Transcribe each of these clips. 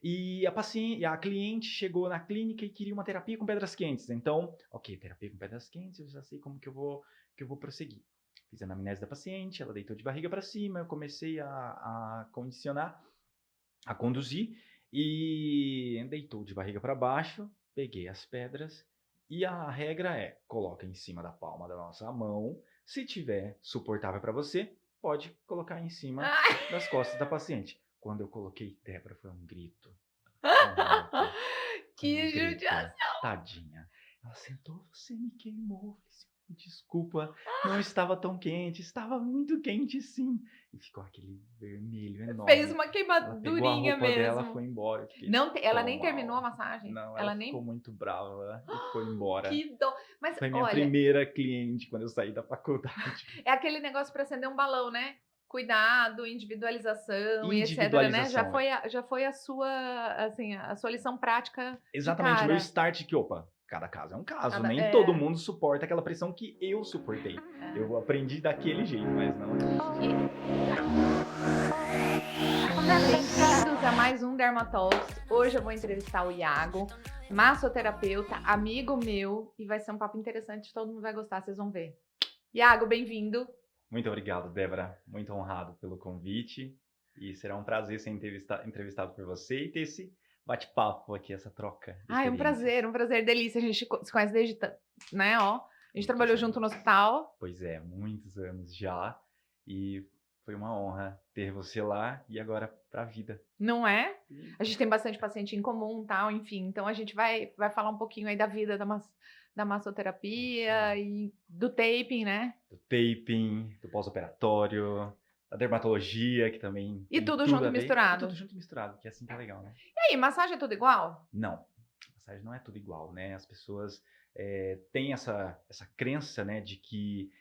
E a cliente chegou na clínica e queria uma terapia com pedras quentes. Então, ok, terapia com pedras quentes, eu já sei como que eu vou prosseguir. Fiz a anamnese da paciente, ela deitou de barriga para cima, eu comecei a condicionar, a conduzir, e deitou de barriga para baixo, peguei as pedras, e a regra é, coloca em cima da palma da nossa mão, se tiver suportável para você, pode colocar em cima das costas da paciente. Quando eu coloquei, Débora, foi um grito. Pronto. Foi um Que grito. judiação. Tadinha. Ela sentou, você me queimou. Eu falei assim, "Me desculpa, não estava tão quente, estava muito quente sim." E ficou aquele vermelho Fez enorme. uma Ela pegou a queimadurinha roupa dela, mesmo. foi embora. Eu fiquei Não, ela tão nem terminou a mal. massagem? Não, ela Ela ficou nem muito brava e foi embora. que dó. Mas Foi minha olha, primeira cliente quando eu saí da faculdade. é aquele negócio para acender um balão, né? Cuidado, individualização e etcétera, né? Individualização. Já foi a sua, assim, a sua lição prática de Exatamente, o meu cara. start que, opa, cada caso é um caso, Cada nem todo é. mundo suporta aquela pressão que eu suportei. Eu aprendi daquele jeito, mas não E bem-vindos a mais um Dermatalks. Hoje eu vou entrevistar o Iago, massoterapeuta, amigo meu, e vai ser um papo interessante, todo mundo vai gostar, vocês vão ver. Iago, bem-vindo. Muito obrigado, Débora. Muito honrado pelo convite. E será um prazer ser entrevistado por você e ter esse bate-papo aqui, essa troca de Ai, experiências. um prazer, delícia. A gente se conhece desde, né, ó. A gente Muitos trabalhou junto no anos. hospital. Pois é, muitos anos já. E foi uma honra ter você lá e agora para a vida. Não é? E A gente tem bastante paciente em comum, tal, enfim. Então a gente vai falar um pouquinho aí da vida da isso massoterapia aí. e do taping, né? Do taping, do pós-operatório, da dermatologia, que também E tem tudo tudo junto a e ver. E tudo misturado. junto e misturado, que é assim que é legal, né? E aí, massagem é tudo igual? Não, massagem não é tudo igual, né? As pessoas têm essa crença, né, de que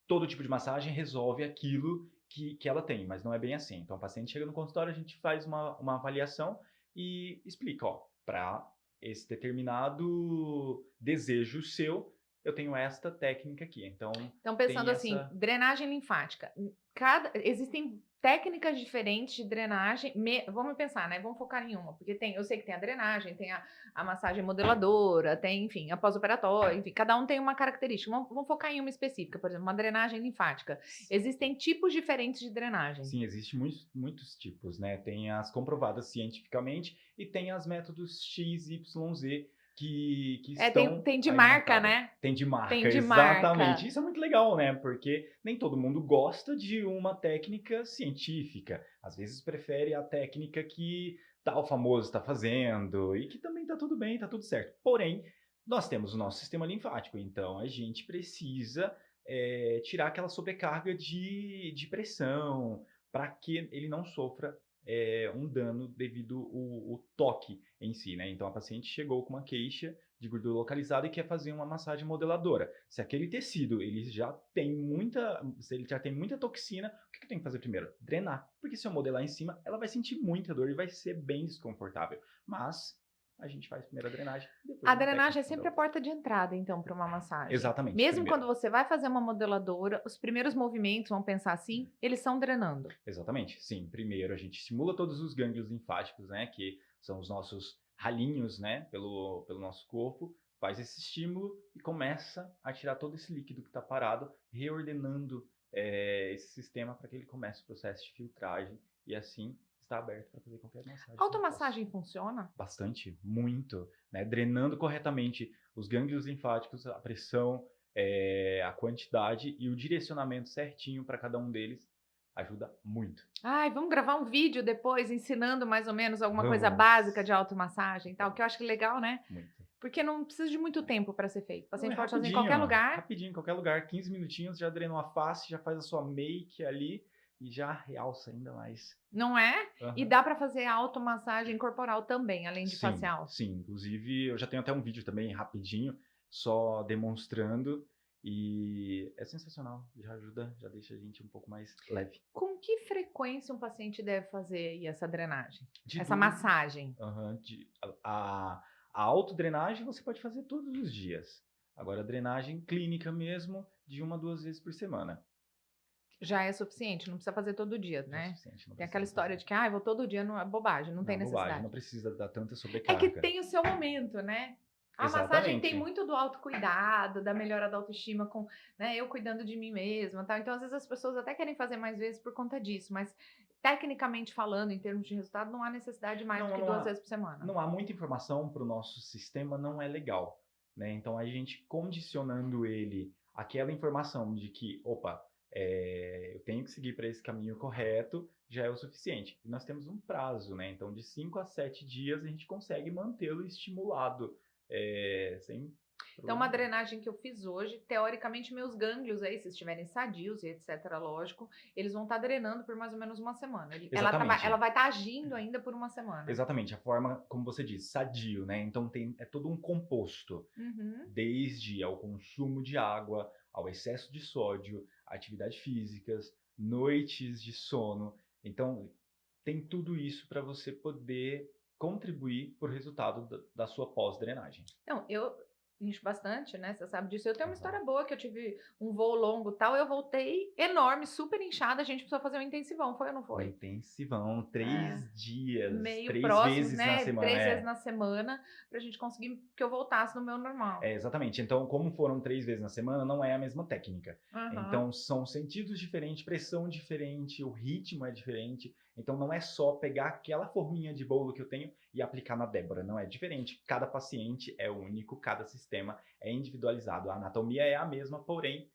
todo tipo de massagem resolve aquilo que ela tem, mas não é bem assim. Então, a paciente chega no consultório, a gente faz uma avaliação e explica, ó, para esse determinado desejo seu, eu tenho esta técnica aqui. Então, Então, tem pensando assim, essa. drenagem linfática. Existem técnicas diferentes de drenagem. Vamos pensar, né? Vamos focar em uma, porque eu sei que tem a drenagem, tem a massagem modeladora, tem, enfim, a pós-operatória, enfim, cada um tem uma característica. Vamos focar em uma específica, por exemplo, uma drenagem linfática. Existem tipos diferentes de drenagem. Sim, existem muitos tipos, né? Tem as comprovadas cientificamente e tem as métodos X, Y, Z que estão Tem de aí no marca, mercado. né? Tem de Tem marca, de exatamente. marca. Isso é muito legal, né? Porque nem todo mundo gosta de uma técnica científica. Às vezes prefere a técnica que tal famoso está fazendo e que também está tudo bem, está tudo certo. Porém, nós temos o nosso sistema linfático, então a gente precisa tirar aquela sobrecarga de pressão, para que ele não sofra um dano devido ao toque em si, né? Então a paciente chegou com uma queixa de gordura localizada e quer fazer uma massagem modeladora. Se aquele tecido se ele já tem muita toxina, o que eu tenho que fazer primeiro? Drenar. Porque se eu modelar em cima, ela vai sentir muita dor e vai ser bem desconfortável. Mas a gente faz primeiro a drenagem, depois A uma drenagem é técnica sempre a modeladora. porta de entrada, então, para uma massagem. Exatamente, Mesmo primeiro. quando você vai fazer uma modeladora, os primeiros movimentos, vamos pensar assim, eles são drenando. Exatamente, sim. Primeiro a gente estimula todos os gânglios linfáticos, né, que são os nossos ralinhos, né, pelo nosso corpo, faz esse estímulo e começa a tirar todo esse líquido que está parado, reordenando esse sistema para que ele comece o processo de filtragem e assim está aberto para fazer qualquer massagem que a gente possa. Automassagem funciona? Bastante, muito, né, drenando corretamente os gânglios linfáticos, a pressão, a quantidade e o direcionamento certinho para cada um deles ajuda muito. Ai, vamos gravar um vídeo depois ensinando mais ou menos alguma coisa Vamos, básica de automassagem e tal, que eu vamos, acho que legal, né? muito. Porque não precisa de muito tempo para ser feito. O Não, é paciente pode fazer em qualquer rapidinho, lugar, rapidinho, em qualquer lugar, 15 minutinhos, já drena a face, já faz a sua make ali e já realça ainda mais. não é? E Aham. dá para fazer automassagem corporal também, além de Sim, facial. sim. Inclusive, eu já tenho até um vídeo também rapidinho, só demonstrando, e é sensacional. Já ajuda, já deixa a gente um pouco mais leve. Com que frequência um paciente deve fazer aí essa drenagem? De Essa du massagem? aham, a autodrenagem você pode fazer todos os dias. Agora, a drenagem clínica mesmo, de 1 a 2 vezes por semana. Já é suficiente, não precisa fazer todo dia, Já é né? suficiente, não Tem aquela precisa história fazer. de que, ah, eu vou todo dia, não é bobagem, não tem Não, bobagem, necessidade. não precisa dar tanta É que sobrecarga. tem o seu momento, né? A massagem tem Exatamente. muito do autocuidado, da melhora da autoestima com, né, eu cuidando de mim mesma, tal. Então, às vezes as pessoas até querem fazer mais vezes por conta disso, mas tecnicamente falando, em termos de resultado, não há necessidade de mais do Não, que não 2 há vezes por semana. não há muita informação para o nosso sistema, não é legal, né. Então a gente condicionando ele àquela informação de que: "Opa, eu tenho que seguir para esse caminho correto", já é o suficiente. E nós temos um prazo, né, então de 5 a 7 dias a gente consegue mantê-lo estimulado, sem Então, problema uma algum. drenagem que eu fiz hoje, teoricamente, meus gânglios aí, se estiverem sadios e etc, lógico, eles vão estar drenando por mais ou menos uma semana. Ela Exatamente. vai estar agindo ainda por uma semana. Exatamente, a forma, como você disse, sadio, né, então é todo um composto, Uhum. desde ao consumo de água, ao excesso de sódio, atividades físicas, noites de sono. Então, tem tudo isso para você poder contribuir para o resultado da sua pós-drenagem. Não, eu incho bastante, né, você sabe disso. Eu tenho uma Aham. história boa que eu tive um voo longo, e tal, eu voltei enorme, super inchada, a gente precisou fazer um intensivão, foi ou não Um foi? intensivão, É. 3 dias, Meio 3 próximos, vezes na né, semana. 3 vezes É. na semana, pra gente conseguir que eu voltasse no meu normal. É, exatamente. Então, como foram 3 vezes na semana, não é a mesma técnica. Aham. Então, são sentidos diferentes, pressão diferente, o ritmo é diferente. Então, não é só pegar aquela forminha de bolo que eu tenho e aplicar na Débora. Não é diferente. Cada paciente é único, cada sistema é individualizado. A anatomia é a mesma, porém,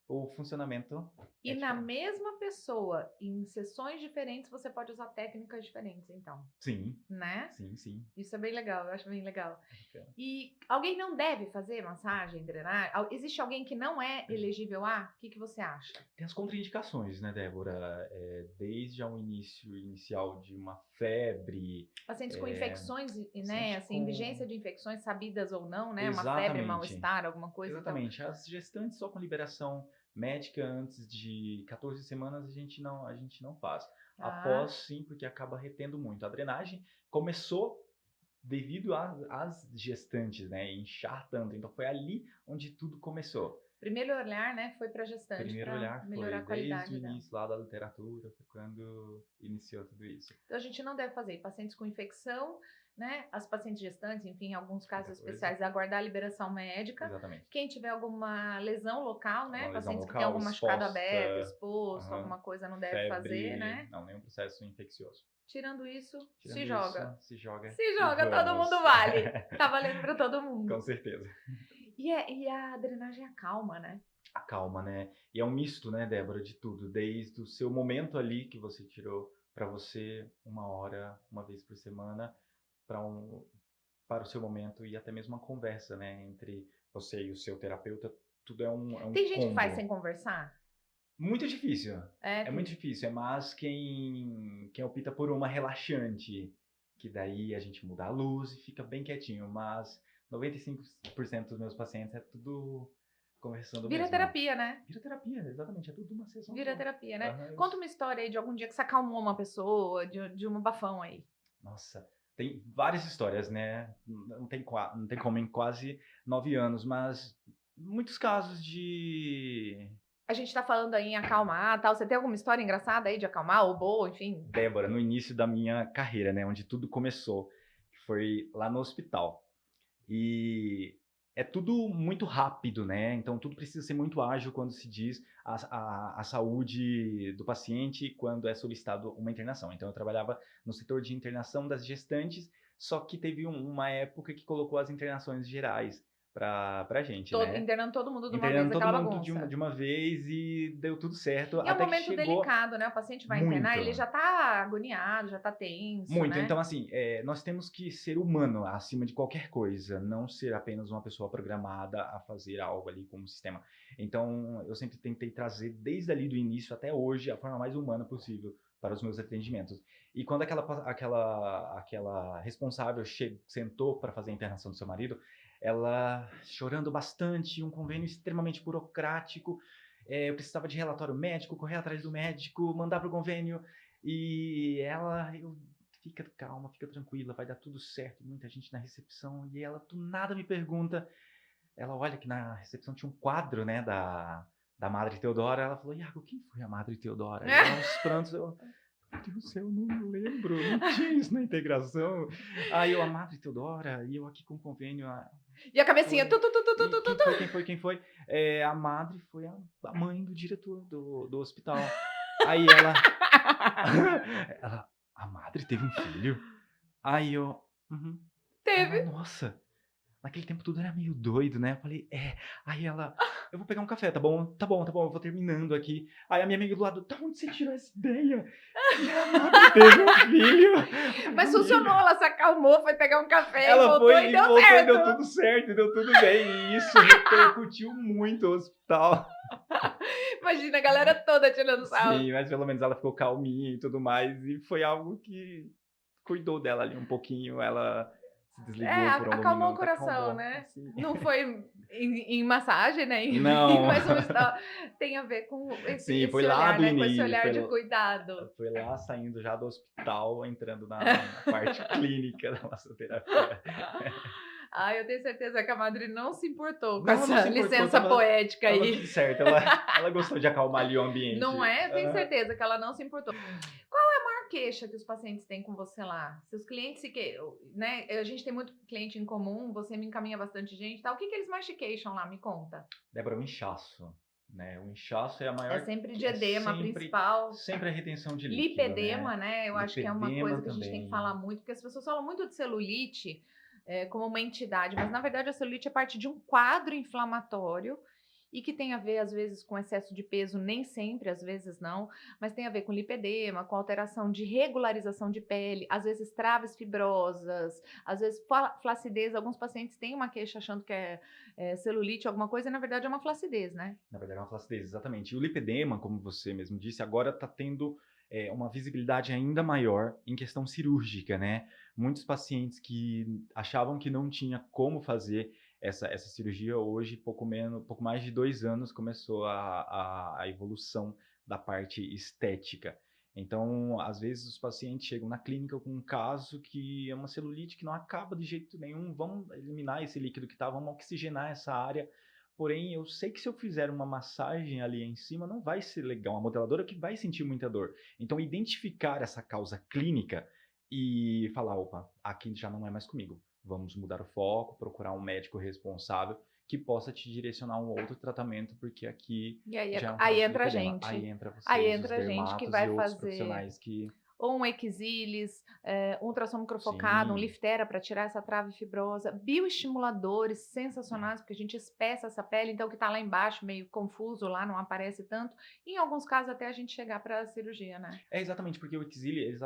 o funcionamento E é na diferente. mesma pessoa, em sessões diferentes, você pode usar técnicas diferentes, então, Sim, né? sim, sim. Isso é bem legal, eu acho bem legal. É bacana. E alguém não deve fazer massagem, drenar? Existe alguém que não é elegível a? O que que você acha? Tem as contraindicações, né, Débora? Desde o início inicial de uma febre, Pacientes com eh, infecções, né, paciente assim, com vigência de infecções sabidas ou não, né, uma febre, exatamente, mal-estar, alguma coisa, então, exatamente. As gestantes só com liberação médica antes de 14 semanas a gente não faz. tá? Após sim, porque acaba retendo muito. A drenagem começou devido às gestantes, né, inchar tanto, então foi ali onde tudo começou. Primeiro olhar, né, foi para gestante Primeiro para olhar melhorar foi a desde o qualidade dela. início lá da literatura, foi quando iniciou tudo isso. Então a gente não deve fazer. Pacientes com infecção, né? As pacientes gestantes, enfim, em alguns Acima de casos 14, especiais, aguardar a liberação médica. exatamente. Quem tiver alguma lesão local, né? Alguma lesão Pacientes que têm local algum machucado exposta, aberto, exposto, aham, alguma coisa não deve fazer, febre, né? não, nenhum processo infeccioso. Tirando isso, se Tirando isso, joga. se joga Se e joga, todo vamos. mundo vale. Tá valendo para todo Com mundo. certeza. E a drenagem acalma, né? Acalma, né? E é um misto, né, Débora, de tudo, desde o seu momento ali que você tirou para você 1 hora, uma vez por semana, para para o seu momento e até mesmo uma conversa, né, entre você e o seu terapeuta, tudo é um Tem gente que faz sem combo. conversar? Muito difícil, É, é muito tem. difícil, é mais quem opta por uma relaxante, que daí a gente muda a luz e fica bem quietinho, mas 95% dos meus pacientes é tudo conversando Vira mesmo. terapia, né? Vira terapia, exatamente, é tudo uma sessão Vira só. terapia, né? Aham, Conta uma história aí de algum dia que você acalmou uma pessoa, de um bafão aí. nossa, tem várias histórias, né, não tem como em quase 9 anos, mas muitos casos de A gente tá falando aí em acalmar, tal. Você tem alguma história engraçada aí de acalmar ou boa, enfim? Débora, no início da minha carreira, né, onde tudo começou, que foi lá no hospital. E é tudo muito rápido, né, então tudo precisa ser muito ágil quando se diz a saúde do paciente quando é solicitado uma internação. Então eu trabalhava no setor de internação das gestantes, só que teve uma época que colocou as internações gerais pra gente, né. Internando todo mundo de uma vez, Internando todo aquela mundo de uma bagunça. de uma vez e deu tudo certo, E é um até que momento chegou delicado, né? O paciente vai internar, muito. ele já tá agoniado, já tá tenso, Muito. né? Então, assim, nós temos que ser humano acima de qualquer coisa, não ser apenas uma pessoa programada a fazer algo ali como sistema. Então, eu sempre tentei trazer, desde ali do início até hoje, a forma mais humana possível para os meus atendimentos. E quando aquela responsável sentou para fazer a internação do seu marido, ela chorando bastante, um convênio extremamente burocrático, eu precisava de relatório médico, correr atrás do médico, mandar para o convênio, e fica calma, fica tranquila, vai dar tudo certo. Muita gente na recepção e ela do nada me pergunta, ela olha que na recepção tinha um quadro, né, da Madre Teodora, ela falou, Iago, quem foi a Madre Teodora? E ela, aos prantos, eu, meu Deus do céu, eu não lembro, não tinha isso na integração. Aí eu, a Madre Teodora, e eu aqui com convênio, E a cabecinha, foi. tu, tu, tu, tu, tu, E tu, tu. quem foi? A Madre foi a mãe do diretor do hospital. Aí ela, ela, a Madre teve um filho? Aí eu, uhum. Ela, Teve. nossa, naquele tempo tudo era meio doido, né? Eu falei, Aí ela, eu vou pegar um café, tá bom? Tá bom, eu vou terminando aqui. Aí a minha amiga do lado, da onde você tirou essa ideia? Que a Madre teve um filho? Eu falei, Mas funcionou, amiga. ela se acalmou, foi pegar um café e Ela voltou foi e e deu voltou e certo. deu tudo certo, deu tudo bem. E isso repercutiu muito o hospital. Imagina a galera toda tirando sarro. Sim, mas pelo menos ela ficou calminha e tudo mais. E foi algo que cuidou dela ali um pouquinho. Ela se desligou por um Acalmou o minuto, coração, acalmou. né? Assim. Não foi em massagem, né? Não. Mas tem a ver com Sim, esse foi lá olhar, do né? Com esse início. olhar de cuidado. Foi lá saindo já do hospital, entrando na parte clínica da massoterapia. Eu tenho certeza que a Madre não se importou com Não, não essa se importou, licença poética tava aí. tudo certo. Ela gostou de acalmar ali o ambiente. Não é? Tenho Aham. certeza que ela não se importou. Qual é a maior queixa que os pacientes têm com você lá? Seus clientes né? A gente tem muito cliente em comum, você me encaminha bastante gente, tá? O que eles mais te queixam lá? Me conta. Débora, o inchaço. Né? O inchaço é a maior... É sempre de edema principal. Sempre a retenção de líquido, Lipedema, né? Eu acho que é uma Lipedema coisa que a gente tem que também. falar muito, porque as pessoas falam muito de celulite como uma entidade, mas na verdade a celulite é parte de um quadro inflamatório e que tem a ver, às vezes, com excesso de peso, nem sempre, às vezes não, mas tem a ver com lipedema, com alteração de regularização de pele, às vezes traves fibrosas, às vezes flacidez. Alguns pacientes têm uma queixa achando que é celulite, alguma coisa, e na verdade é uma flacidez, né? Na verdade é uma flacidez, exatamente. E o lipedema, como você mesmo disse, agora está tendo uma visibilidade ainda maior em questão cirúrgica, né? Muitos pacientes que achavam que não tinha como fazer essa cirurgia, hoje, pouco mais de 2 anos, começou a evolução da parte estética. Então, às vezes, os pacientes chegam na clínica com um caso que é uma celulite que não acaba de jeito nenhum, vamos eliminar esse líquido que está, vamos oxigenar essa área. Porém, eu sei que se eu fizer uma massagem ali em cima, não vai ser legal. Uma modeladora que vai sentir muita dor. Então, identificar essa causa clínica e falar, opa, aqui já não é mais comigo. Vamos mudar o foco, procurar um médico responsável que possa te direcionar um outro tratamento, porque aqui E aí, já é um aí caso de entra a lipedema. gente. Aí entra vocês, Aí os entra a gente que dermatos vai e outros fazer profissionais que... ou um exilis, um ultrassom microfocado, um Sim. liftera para tirar essa trave fibrosa, bioestimuladores sensacionais, porque a gente espessa essa pele, então o que está lá embaixo, meio confuso lá, não aparece tanto. E em alguns casos até a gente chegar para a cirurgia, né? É exatamente, porque o exílio,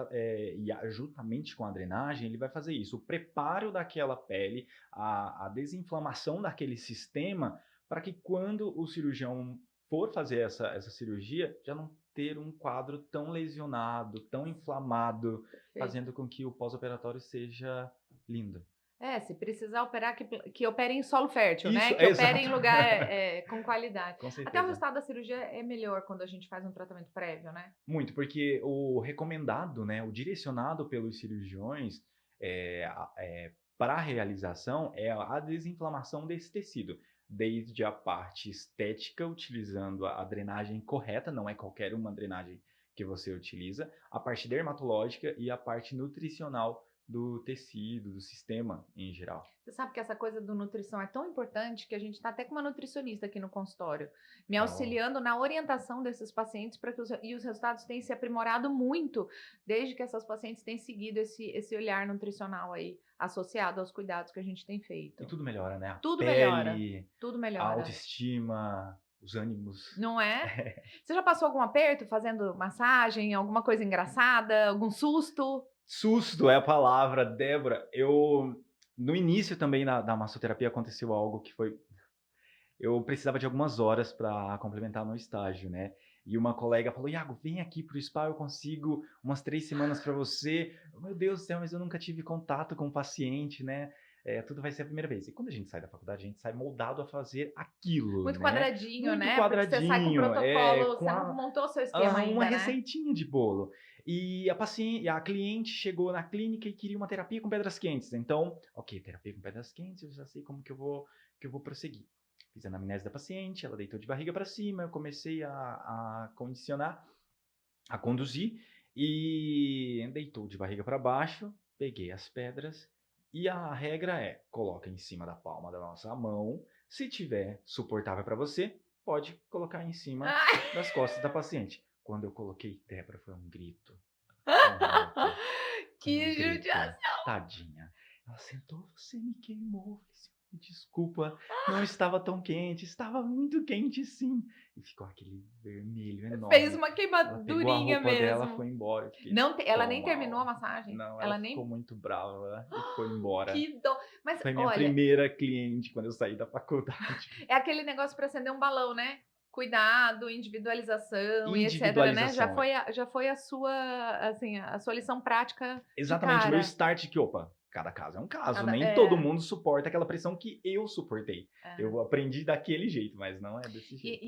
juntamente com a drenagem, ele vai fazer isso. O preparo daquela pele, a desinflamação daquele sistema, para que quando o cirurgião for fazer essa cirurgia, já não ter um quadro tão lesionado, tão inflamado, fazendo com que o pós-operatório seja lindo. Se precisar operar, que opere em solo fértil, Isso, né? Que opere em exato. lugar com qualidade. Com Até o certeza. resultado da cirurgia é melhor quando a gente faz um tratamento prévio, né? Muito, porque o recomendado, né, o direcionado pelos cirurgiões para a realização é a desinflamação desse tecido, desde a parte estética, utilizando a drenagem correta, não é qualquer uma drenagem que você utiliza, a parte dermatológica e a parte nutricional do tecido, do sistema em geral. Você sabe que essa coisa do nutrição é tão importante que a gente está até com uma nutricionista aqui no consultório, me auxiliando na orientação desses pacientes e os resultados têm se aprimorado muito desde que essas pacientes têm seguido esse olhar nutricional aí associado aos cuidados que a gente tem feito. E tudo melhora, né? Tudo melhora. Tudo A melhora. autoestima, os ânimos. Não é? Você já passou algum aperto fazendo massagem, alguma coisa engraçada, algum susto? Susto é a palavra, Débora. No início também da massoterapia aconteceu algo que foi... Eu precisava de algumas horas para complementar meu estágio, né? E uma colega falou, Iago, vem aqui pro spa, eu consigo umas 3 semanas para você. Meu Deus do céu, mas eu nunca tive contato com o paciente, né? Tudo vai ser a primeira vez. E quando a gente sai da faculdade, a gente sai moldado a fazer aquilo, Muito né? quadradinho, Muito né? quadradinho. Porque você sai com o protocolo, com você não montou o seu esquema ainda, uma né? receitinha de bolo. E a cliente chegou na clínica e queria uma terapia com pedras quentes. Então, ok, terapia com pedras quentes, eu já sei como que eu vou prosseguir. Fiz a anamnese da paciente, ela deitou de barriga para cima, eu comecei a condicionar, a conduzir, e deitou de barriga para baixo, peguei as pedras, e a regra é, coloca em cima da palma da nossa mão, se tiver suportável para você, pode colocar em cima Ai, das costas da paciente. Quando eu coloquei, Débora, foi um grito, foi um que grito, judiação. tadinha. Ela sentou, você me queimou. Eu falei assim, desculpa, não estava tão quente, estava muito quente sim. E ficou aquele vermelho Fez enorme. uma Ela pegou a queimadurinha roupa dela, mesmo. foi embora. Eu fiquei Não, ela tão nem terminou a mal. massagem? Não, ela Ela ficou nem. muito brava e foi embora. Que dó. Mas Foi minha olha, primeira cliente quando eu saí da faculdade. é aquele negócio para acender um balão, né? Cuidado, individualização e etc, né? Individualização. Já foi a sua, assim, a sua lição prática de Exatamente, meu cara. start que, opa, cada caso é um caso. Cada- Nem todo é, mundo suporta aquela pressão que eu suportei. é. Eu aprendi daquele jeito, mas não é desse jeito.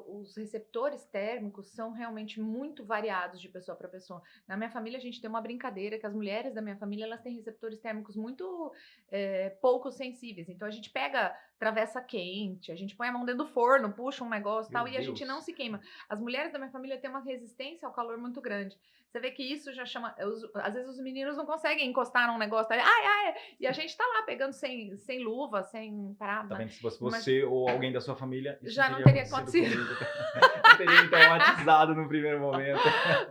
Os receptores térmicos são realmente muito variados de pessoa para pessoa. Na minha família, a gente tem uma brincadeira que as mulheres da minha família elas têm receptores térmicos muito pouco sensíveis. Então a gente pega travessa quente, a gente põe a mão dentro do forno, puxa um negócio e Meu tal, e a gente não Deus. se queima. As mulheres da minha família têm uma resistência ao calor muito grande. Você vê que isso já chama. Às vezes os meninos não conseguem encostar num negócio, tá? E a gente tá lá pegando sem luva, sem parada. Tá vendo? Se fosse Mas- você ou alguém da sua família, isso Já não teria acontecido acontecido. comigo. Não teria me traumatizado no primeiro momento.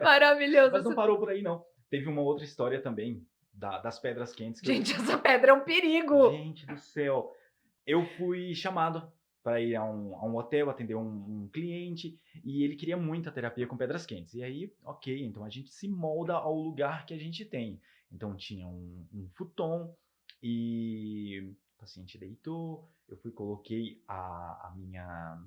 Maravilhoso. Mas não parou por aí, não. Teve uma outra história também, das pedras quentes. Gente, essa pedra é um perigo. Gente do céu. Eu fui chamado para ir a um hotel, atender um cliente, e ele queria muito a terapia com pedras quentes. E aí, ok, então a gente se molda ao lugar que a gente tem. Então tinha um futon, e o paciente deitou, eu coloquei a minha...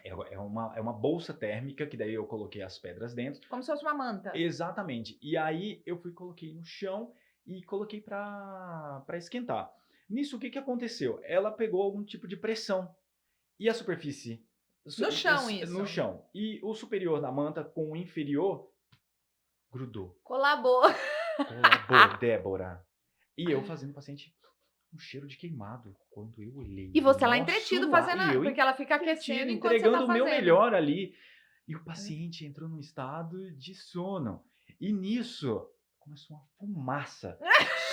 É uma bolsa térmica, que daí eu coloquei as pedras dentro. Como se fosse uma manta. Exatamente. E aí eu coloquei no chão e coloquei para esquentar. Nisso, o que aconteceu? Ela pegou algum tipo de pressão. E a superfície? No chão, isso. No chão. E o superior da manta com o inferior grudou. Colabou. Colabou, Débora. E eu fazendo o paciente um cheiro de queimado. Quando eu olhei. E você lá nosso entretido lar, fazendo, e eu porque ela fica aquecendo enquanto entregando você o tá meu fazendo. melhor ali. E o paciente entrou num estado de sono. E nisso, começou uma fumaça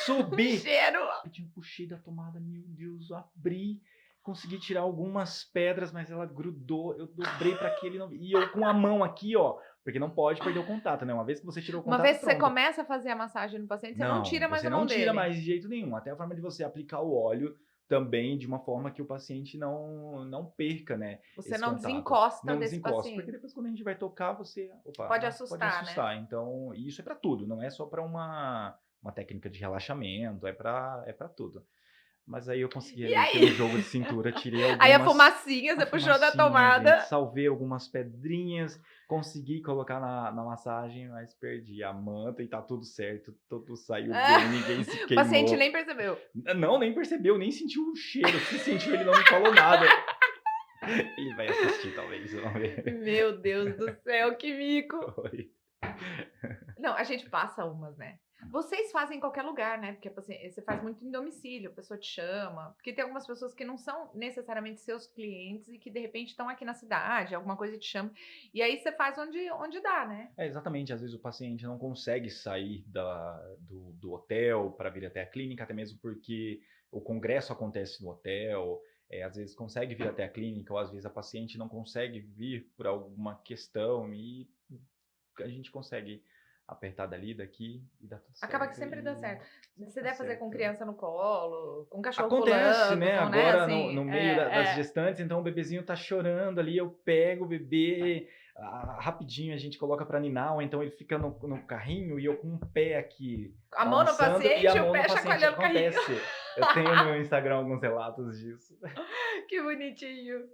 subir. Cheiro. Eu puxei da tomada, meu Deus, abri. Consegui tirar algumas pedras, mas ela grudou. Eu dobrei para que ele não... E eu com a mão aqui, ó. Porque não pode perder o contato, né? Uma vez que você tirou o contato, Uma vez que você pronto. começa a fazer a massagem no paciente, você não tira mais a mão Você não tira dele. mais de jeito nenhum. Até a forma de você aplicar o óleo também de uma forma que o paciente não perca, né? Você esse não contato. desencosta Não desse desencosta, paciente. porque depois quando a gente vai tocar, você... Opa, Pode assustar, né? Então, isso é para tudo. Não é só para uma técnica de relaxamento. É para tudo. Mas aí eu consegui E ali, aí? pelo jogo de cintura, tirei algumas... Aí a fumacinha, você puxou da tomada. Gente, salvei algumas pedrinhas, consegui colocar na massagem, mas perdi a manta e tá tudo certo, tudo saiu bem, ninguém se O queimou. paciente nem percebeu. Não, nem percebeu, nem sentiu o cheiro. Se sentiu, ele não me falou nada. Ele vai assistir, talvez, vamos ver. Meu Deus do céu, que mico. Oi. Não, a gente passa umas, né? Vocês fazem em qualquer lugar, né? Porque assim, você faz muito em domicílio, a pessoa te chama. Porque tem algumas pessoas que não são necessariamente seus clientes e que de repente estão aqui na cidade, alguma coisa te chama. E aí você faz onde dá, né? Exatamente, às vezes o paciente não consegue sair do hotel para vir até a clínica, até mesmo porque o congresso acontece no hotel, às vezes consegue vir até a clínica, ou às vezes a paciente não consegue vir por alguma questão e a gente consegue apertar daqui e dá tudo certo. Acaba que sempre dá certo. Você deve fazer com certo. criança no colo, com cachorro Acontece, pulando, né? com, Agora, assim, no meio das gestantes, então o bebezinho tá chorando ali, eu pego o bebê, rapidinho a gente coloca pra ninar, ou então ele fica no carrinho e eu com um pé aqui A mão no balançando, paciente e a e o mão pé no paciente. chacoalhando o carrinho. Acontece. Eu tenho no meu Instagram alguns relatos disso. Que bonitinho.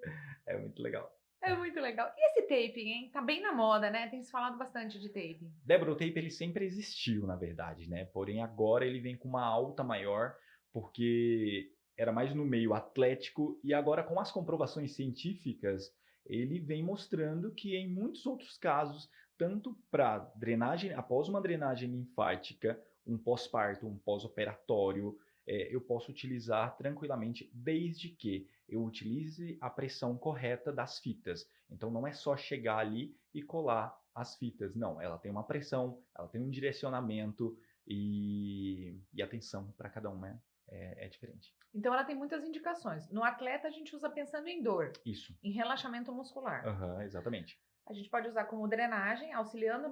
É muito legal. É muito legal. E esse taping, hein? Tá bem na moda, né? Tem se falado bastante de taping. Débora, o tape ele sempre existiu, na verdade, né? Porém, agora ele vem com uma alta maior, porque era mais no meio atlético, e agora com as comprovações científicas, ele vem mostrando que em muitos outros casos, tanto para drenagem, após uma drenagem linfática, um pós-parto, um pós-operatório, eu posso utilizar tranquilamente, desde que eu utilize a pressão correta das fitas. Então, não é só chegar ali e colar as fitas. Não, ela tem uma pressão, ela tem um direcionamento e a tensão para cada uma é diferente. Então, ela tem muitas indicações. No atleta, a gente usa pensando em dor, Isso. em relaxamento muscular. Aham, exatamente. A gente pode usar como drenagem, auxiliando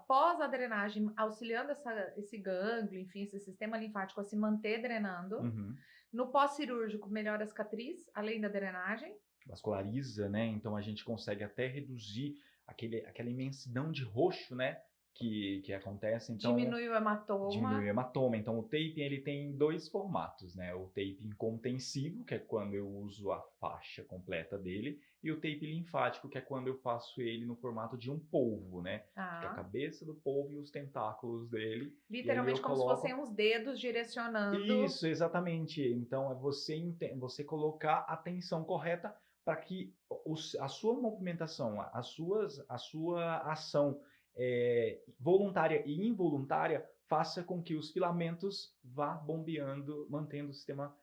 pós a drenagem, auxiliando esse gânglio, enfim, esse sistema linfático a se manter drenando. Uhum. No pós-cirúrgico, melhora a cicatriz, além da drenagem. Vasculariza, né? Então a gente consegue até reduzir aquela imensidão de roxo, né? Que acontece. Então, Diminui o hematoma. diminui o hematoma. Então o taping ele tem 2 formatos, né? O taping contensivo, que é quando eu uso a faixa completa dele, e o tape linfático, que é quando eu faço ele no formato de um polvo, né? Fica a cabeça do polvo e os tentáculos dele. Literalmente como se fossem os dedos direcionando. Isso, exatamente. Então é você colocar a tensão correta para que a sua movimentação, a sua ação voluntária e involuntária faça com que os filamentos vá bombeando, mantendo o sistema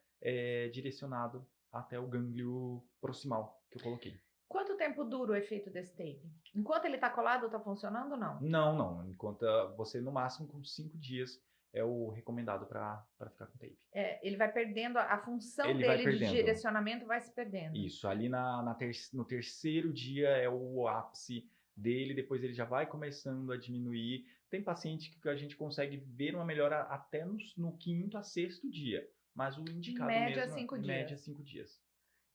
direcionado até o gânglio proximal que eu coloquei. Quanto tempo dura o efeito desse tape? Enquanto ele está colado, está funcionando ou não? Não. Enquanto você, no máximo, com 5 dias é o recomendado para ficar com tape. Ele vai perdendo a função Ele dele de direcionamento, vai se perdendo. Isso, ali no terceiro dia é o ápice dele, depois ele já vai começando a diminuir. Tem paciente que a gente consegue ver uma melhora até no quinto a sexto dia, mas o indicado em média, mesmo 5 em dias. média 5 dias.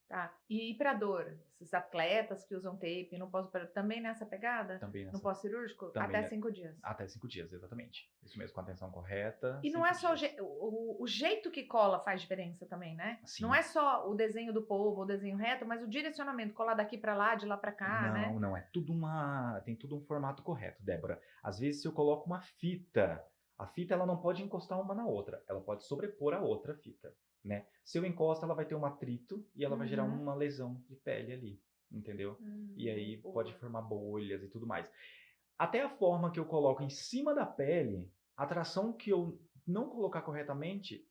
Tá. E para dor? Esses atletas que usam tape no pós-operatório, também nessa pegada? Também No pós-cirúrgico? também Até 5 dias. Até 5 dias, exatamente. Isso mesmo, com a atenção correta. E não é só o jeito que cola faz diferença também, né? Sim. Não é só o desenho do polvo, o desenho reto, mas o direcionamento, colar daqui para lá, de lá para cá, né? Não, é tudo tem tudo um formato correto, Débora. Às vezes, se eu coloco uma fita, a fita ela não pode encostar uma na outra, ela pode sobrepor a outra fita, né? Se eu encosto, ela vai ter um atrito e ela vai gerar uma lesão de pele ali, entendeu? E aí pode formar bolhas e tudo mais. Até a forma que eu coloco em cima da pele, a tração que eu não colocar corretamente,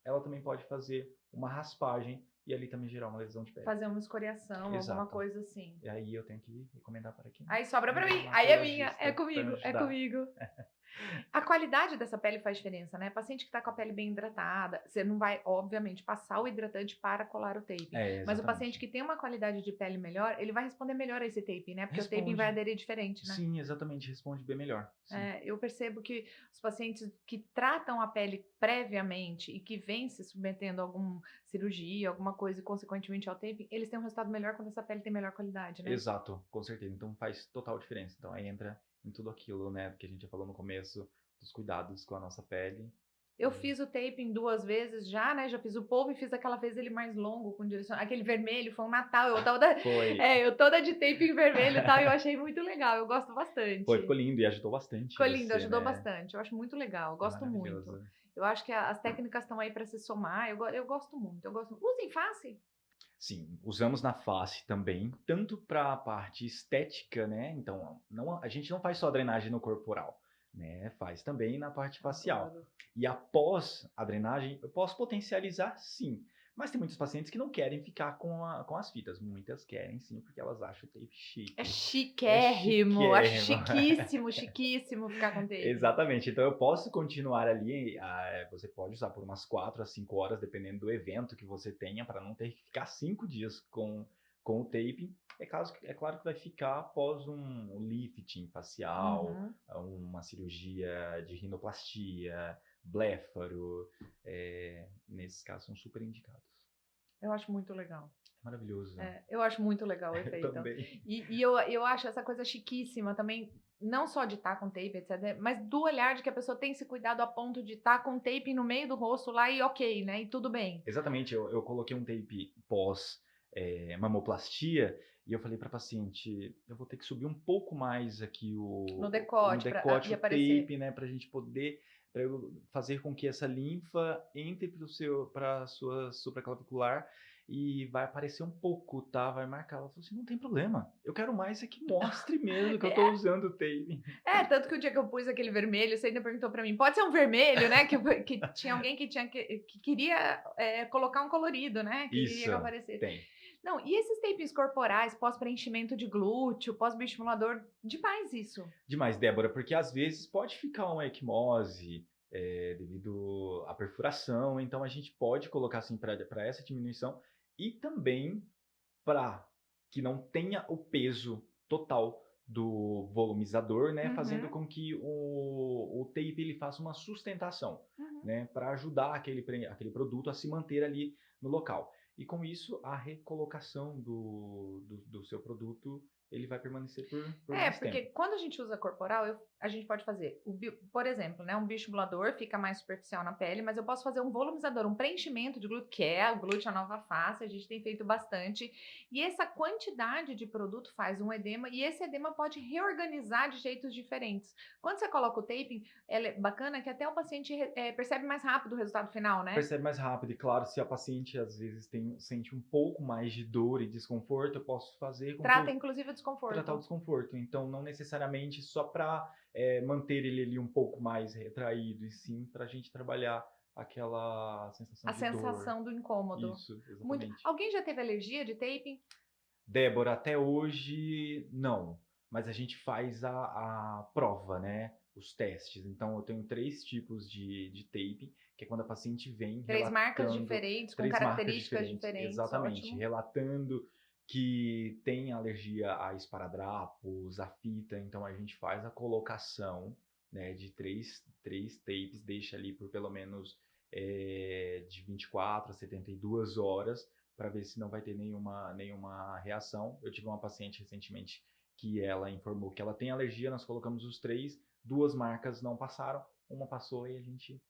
ela também pode fazer uma raspagem e ali também gerar uma lesão de pele. Fazer uma escoriação, Exato. alguma coisa assim. E aí eu tenho que recomendar para quem? Aí sobra para mim, aí é minha, é comigo, é comigo. A qualidade dessa pele faz diferença, né? Paciente que está com a pele bem hidratada, você não vai, obviamente, passar o hidratante para colar o tape. Mas o paciente que tem uma qualidade de pele melhor, ele vai responder melhor a esse tape, né? Porque o tape vai aderir diferente, né? Sim, exatamente, responde bem melhor. Eu percebo que os pacientes que tratam a pele previamente e que vêm se submetendo a alguma cirurgia, alguma coisa e consequentemente ao tape, eles têm um resultado melhor quando essa pele tem melhor qualidade, né? Exato, com certeza. Então faz total diferença. Então aí entra em tudo aquilo, né, que a gente já falou no começo, dos cuidados com a nossa pele. Eu fiz o taping 2 vezes já, né? Já fiz o polvo e fiz aquela vez ele mais longo, com direção. Aquele vermelho, foi um Natal. Eu toda de taping vermelho e tal, e eu achei muito legal. Eu gosto bastante. Ficou lindo e ajudou bastante. Ficou lindo, ajudou bastante. Eu acho muito legal, eu gosto muito. Maravilhoso. Eu acho que as técnicas estão aí para se somar. Eu gosto muito, Usem face. Sim, usamos na face também, tanto para a parte estética, né? Então, a gente não faz só drenagem no corporal, né? Faz também na parte facial. Claro. E após a drenagem, eu posso potencializar, sim. Mas tem muitos pacientes que não querem ficar com as fitas. Muitas querem, sim, porque elas acham o tape chique. É chiquérrimo, acho chiquíssimo ficar com tape. Exatamente. Então, eu posso continuar ali. Você pode usar por umas 4 a 5 horas, dependendo do evento que você tenha, para não ter que ficar 5 dias com o tape. É claro que vai ficar após um lifting facial, uma cirurgia de rinoplastia, blefaro, nesses casos são super indicados. Eu acho muito legal. Maravilhoso. Eu acho muito legal o efeito. Também. E eu acho essa coisa chiquíssima também, não só de estar com tape, etc., mas do olhar de que a pessoa tem esse cuidado a ponto de estar com tape no meio do rosto lá e ok, né? E tudo bem. Exatamente. Eu coloquei um tape pós mamoplastia e eu falei para a paciente, eu vou ter que subir um pouco mais aqui no decote, o tape, né, para a gente poder para eu fazer com que essa linfa entre para a sua supraclavicular e vai aparecer um pouco, tá? Vai marcar. Ela falou assim: não tem problema. Eu quero mais é que mostre mesmo que eu tô usando o tape. Tanto que o dia que eu pus aquele vermelho, você ainda perguntou pra mim, pode ser um vermelho, né? Que tinha alguém que queria colocar um colorido, né? Que queria Isso, que aparecesse. tem. Não, e esses tapings corporais, pós-preenchimento de glúteo, pós-bioestimulador, demais isso. Demais, Débora, porque às vezes pode ficar uma equimose devido à perfuração, então a gente pode colocar assim para essa diminuição e também para que não tenha o peso total do volumizador, né, fazendo Uhum, com que o tape ele faça uma sustentação, uhum. né, para ajudar aquele produto a se manter ali no local. E com isso, a recolocação do seu produto ele vai permanecer por mais Porque tempo. quando a gente usa corporal, a gente pode fazer, por exemplo, né, um bioestimulador fica mais superficial na pele, mas eu posso fazer um volumizador, um preenchimento de glúteo, que é o glúteo a nova face, a gente tem feito bastante, e essa quantidade de produto faz um edema, e esse edema pode reorganizar de jeitos diferentes. Quando você coloca o taping, é bacana que até o paciente percebe mais rápido o resultado final, né? Percebe mais rápido. E claro, se a paciente às vezes sente um pouco mais de dor e desconforto, eu posso fazer com que Trata eu inclusive o tratar o desconforto. desconforto. Então, não necessariamente só para manter ele ali um pouco mais retraído, e sim para a gente trabalhar aquela sensação A de dor. sensação do incômodo. Isso, Muito. exatamente. Alguém já teve alergia de taping? Débora, até hoje não, mas a gente faz a prova, né? Os testes. Então, eu tenho 3 tipos de taping, que é quando a paciente vem 3 marcas relatando diferentes, com 3 marcas características diferentes, diferentes, exatamente, ótimo. relatando que tem alergia a esparadrapos, a fita. Então, a gente faz a colocação, né, de três tapes, deixa ali por pelo menos de 24 a 72 horas para ver se não vai ter nenhuma reação. Eu tive uma paciente recentemente que ela informou que ela tem alergia, nós colocamos os 3, 2 marcas não passaram, uma passou e a gente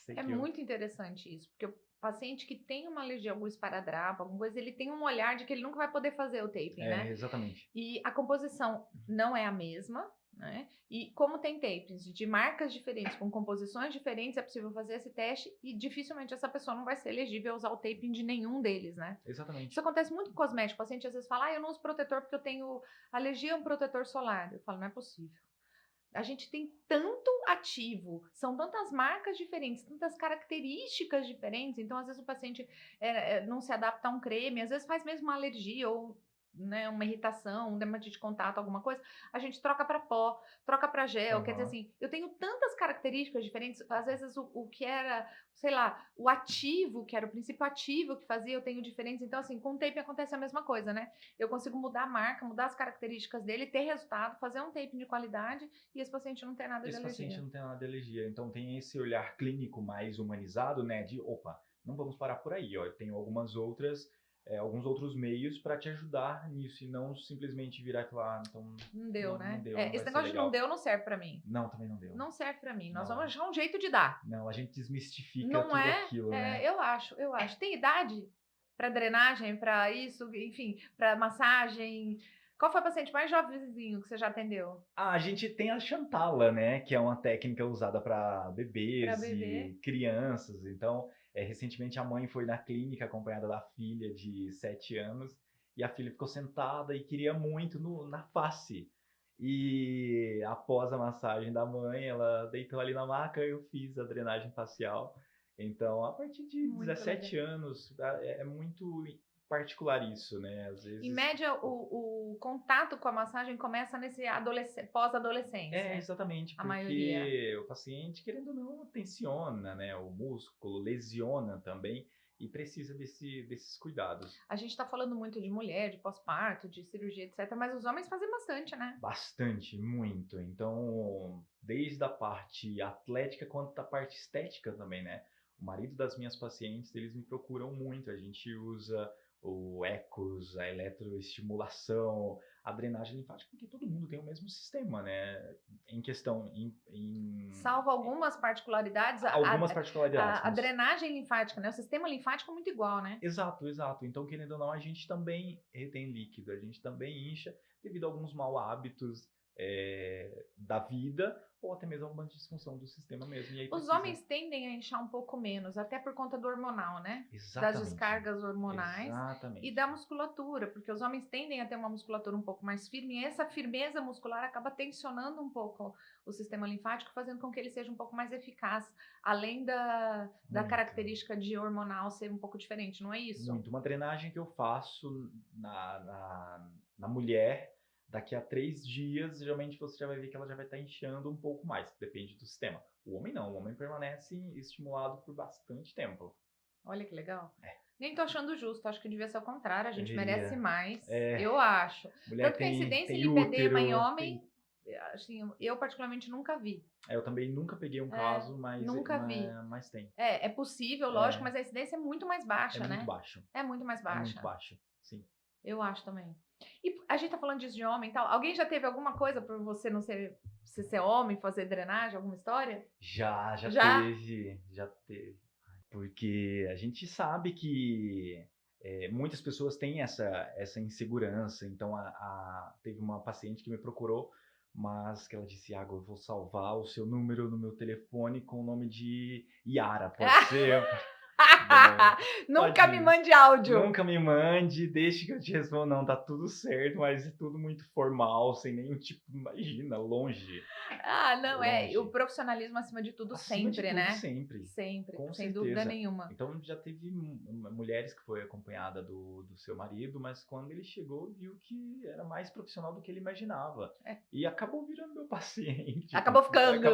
É seguiu. muito interessante isso, porque o paciente que tem uma alergia a algum esparadrapo, alguma coisa, ele tem um olhar de que ele nunca vai poder fazer o taping, né? Exatamente. E a composição não é a mesma, né? E como tem tapings de marcas diferentes, com composições diferentes, é possível fazer esse teste e dificilmente essa pessoa não vai ser elegível a usar o taping de nenhum deles, né? Isso Exatamente. acontece muito com cosmético. O paciente às vezes fala, eu não uso protetor porque eu tenho alergia a um protetor solar. Eu falo, não é possível. A gente tem tanto ativo, são tantas marcas diferentes, tantas características diferentes. Então, às vezes, o paciente não se adapta a um creme, às vezes faz mesmo uma alergia ou né, uma irritação, um dermatite de contato, alguma coisa, a gente troca para pó, troca para gel. Quer dizer Uhum. assim, eu tenho tantas características diferentes, às vezes o que era, sei lá, o ativo, que era o princípio ativo que fazia, eu tenho diferentes. Então, assim, com o tape acontece a mesma coisa, né? Eu consigo mudar a marca, mudar as características dele, ter resultado, fazer um tape de qualidade e esse paciente não tem nada de Esse paciente alergia. não tem nada de alergia, então tem esse olhar clínico mais humanizado, né? De opa, não vamos parar por aí, ó. Eu tenho alguns outros meios para te ajudar nisso e não simplesmente virar e falar, então Não deu, não né? deu, não Esse vai ser negócio de não legal. deu não serve para mim. Não, também não deu. Não serve para mim. Nós Não, vamos achar um jeito de dar. não, a gente desmistifica Não tudo é? aquilo, né? Eu acho. Tem idade para drenagem, para isso, enfim, para massagem. Qual foi o paciente mais jovenzinho que você já atendeu? Ah, a gente tem a Chantala, né, que é uma técnica usada para Para bebês bebê? e crianças. Então, recentemente a mãe foi na clínica acompanhada da filha de 7 anos e a filha ficou sentada e queria muito na face. E após a massagem da mãe, ela deitou ali na maca e eu fiz a drenagem facial. Então, a partir de Muito legal. 17 anos, é muito particular isso, né? Às Em vezes média, o contato com a massagem começa nesse pós-adolescência, exatamente, a maioria. porque o paciente, querendo ou não, tensiona, né, o músculo, lesiona também e precisa desses cuidados. A gente está falando muito de mulher, de pós-parto, de cirurgia, etc. Mas os homens fazem bastante, né? Bastante, muito. Então, desde a parte atlética quanto da parte estética também, né? O marido das minhas pacientes, eles me procuram muito. A gente usa o ecos, a eletroestimulação, a drenagem linfática, porque todo mundo tem o mesmo sistema, né? Em questão, Salvo algumas particularidades, algumas particularidades, a drenagem linfática, né? O sistema linfático é muito igual, né? exato, exato. Então, querendo ou não, a gente também retém líquido, a gente também incha devido a alguns mau hábitos da vida, ou até mesmo alguma disfunção do sistema mesmo. E aí Os precisa... homens tendem a inchar um pouco menos, até por conta do hormonal, né? Das Exatamente. descargas hormonais e Exatamente. da musculatura, porque os homens tendem a ter uma musculatura um pouco mais firme, e essa firmeza muscular acaba tensionando um pouco o sistema linfático, fazendo com que ele seja um pouco mais eficaz, além da Muito. característica de hormonal ser um pouco diferente, não é isso? Muito. Uma drenagem que eu faço na mulher, daqui a 3 dias, geralmente você já vai ver que ela já vai estar inchando um pouco mais, depende do sistema. O homem não, o homem permanece estimulado por bastante tempo. Olha que legal. Nem tô achando justo, acho que devia ser o contrário, a gente Deveria. merece mais, eu acho. Mulher Tanto que a incidência tem em lipedema em útero, homem, assim, eu particularmente nunca vi. eu também nunca peguei um caso, mas tem. É possível, lógico, mas a incidência é muito mais baixa, É né? muito baixo. É muito mais É baixa. muito baixo, sim. Eu acho também. E a gente tá falando disso de homem e tal. Alguém já teve alguma coisa por você não ser homem, fazer drenagem, alguma história? Já teve. Porque a gente sabe que muitas pessoas têm essa insegurança. Então, teve uma paciente que me procurou, mas que ela disse, Iago, eu vou salvar o seu número no meu telefone com o nome de Yara, pode ser? Nunca me mande áudio. Nunca me mande, deixe que eu te respondo. Não, tá tudo certo, mas é tudo muito formal, sem nenhum tipo, imagina, longe. Não, longe. o profissionalismo acima de tudo Acima sempre, de tudo, né? Sempre. Sempre, Com sem certeza. dúvida nenhuma. Então já teve mulheres que foi acompanhada do seu marido, mas quando ele chegou, viu que era mais profissional do que ele imaginava. E acabou virando meu paciente. Acabou ficando.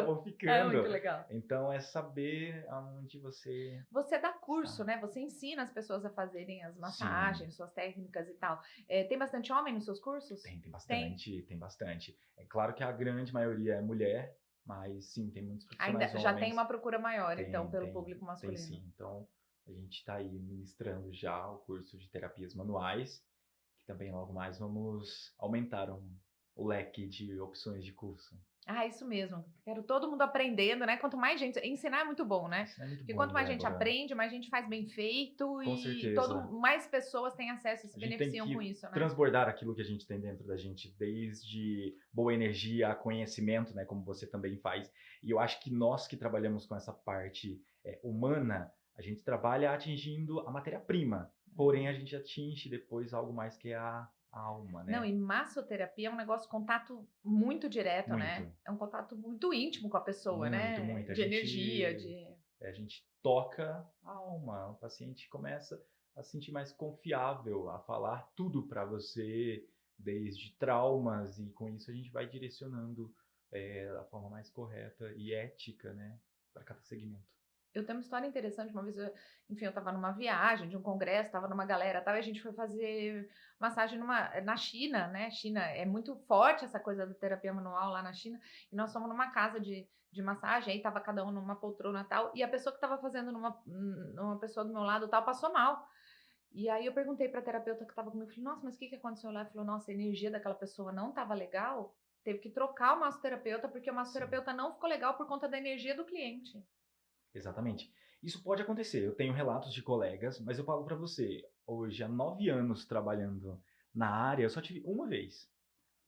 É muito legal. Então é saber aonde você... Você dá curso, né? Você ensina as pessoas a fazerem as massagens, suas técnicas e tal. Tem bastante homem nos seus cursos? Tem bastante, tem bastante. É claro que a grande maioria é mulher, mas sim, tem muitos profissionais Ainda já homens. tem uma procura maior, então, pelo público masculino. Tem sim. Então, a gente está aí ministrando já o curso de terapias manuais, que também logo mais vamos aumentar o leque de opções de curso. Isso mesmo. Quero todo mundo aprendendo, né? Quanto mais gente... Ensinar é muito bom, né? Porque quanto mais gente aprende, mais gente faz bem feito. Com certeza. Mais pessoas têm acesso e se beneficiam com isso, né? Transbordar aquilo que a gente tem dentro da gente, desde boa energia a conhecimento, né? Como você também faz. E eu acho que nós que trabalhamos com essa parte humana, a gente trabalha atingindo a matéria-prima. Porém, a gente atinge depois algo mais que é a alma, né? Não, e massoterapia é um negócio, contato muito direto, né? É um contato muito íntimo com a pessoa, né? Muito. De energia, A gente toca a alma, o paciente começa a se sentir mais confiável, a falar tudo para você, desde traumas, e com isso a gente vai direcionando da forma mais correta e ética, né? Para cada segmento. Eu tenho uma história interessante, uma vez, eu estava numa viagem de um congresso, estava numa galera, tal, e a gente foi fazer massagem na China, né? China é muito forte essa coisa da terapia manual lá na China, e nós fomos numa casa de massagem, aí estava cada um numa poltrona tal, e a pessoa que estava fazendo numa pessoa do meu lado tal, passou mal. E aí eu perguntei para a terapeuta que estava comigo, falei, nossa, mas o que aconteceu lá? Ela falou, nossa, a energia daquela pessoa não estava legal, teve que trocar o massoterapeuta, porque o massoterapeuta não ficou legal por conta da energia do cliente. Exatamente. Isso pode acontecer. Eu tenho relatos de colegas, mas eu falo para você, hoje há 9 anos trabalhando na área, eu só tive uma vez.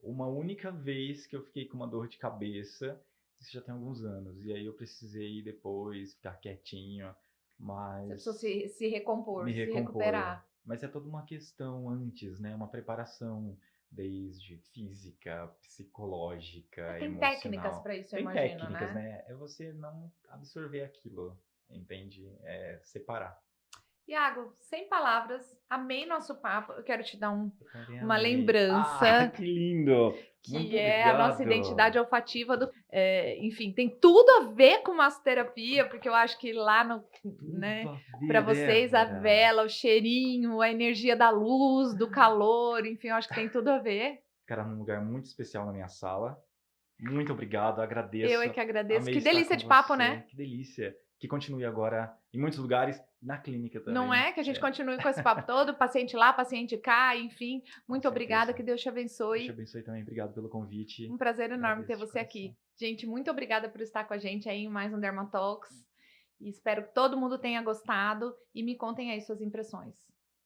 Uma única vez que eu fiquei com uma dor de cabeça, isso já tem alguns anos. E aí eu precisei depois ficar quietinho, mas... Você precisou se recompor, se recuperar. Mas é toda uma questão antes, né? Uma preparação desde física, psicológica, tem emocional. Técnicas para isso, eu tem imagino, técnicas, né? É você não absorver aquilo, entende? É separar. Iago, sem palavras, amei nosso papo. Eu quero te dar uma lembrança. Que lindo! Que é a nossa identidade olfativa. Enfim, tem tudo a ver com massoterapia, porque eu acho que lá né, para vocês, a vela, o cheirinho, a energia da luz, do calor, enfim, eu acho que tem tudo a ver. Ficará num lugar muito especial na minha sala. Muito obrigado, agradeço. Eu é que agradeço. Que delícia de papo, né? Que delícia. Que continue agora em muitos lugares, na clínica também. Não é? Que a gente continue com esse papo todo, paciente lá, paciente cá, enfim. Muito obrigada, que Deus te abençoe. Deus te abençoe também, obrigado pelo convite. Um prazer enorme ter você aqui. Gente, muito obrigada por estar com a gente aí em mais um Dermatalks. E espero que todo mundo tenha gostado e me contem aí suas impressões.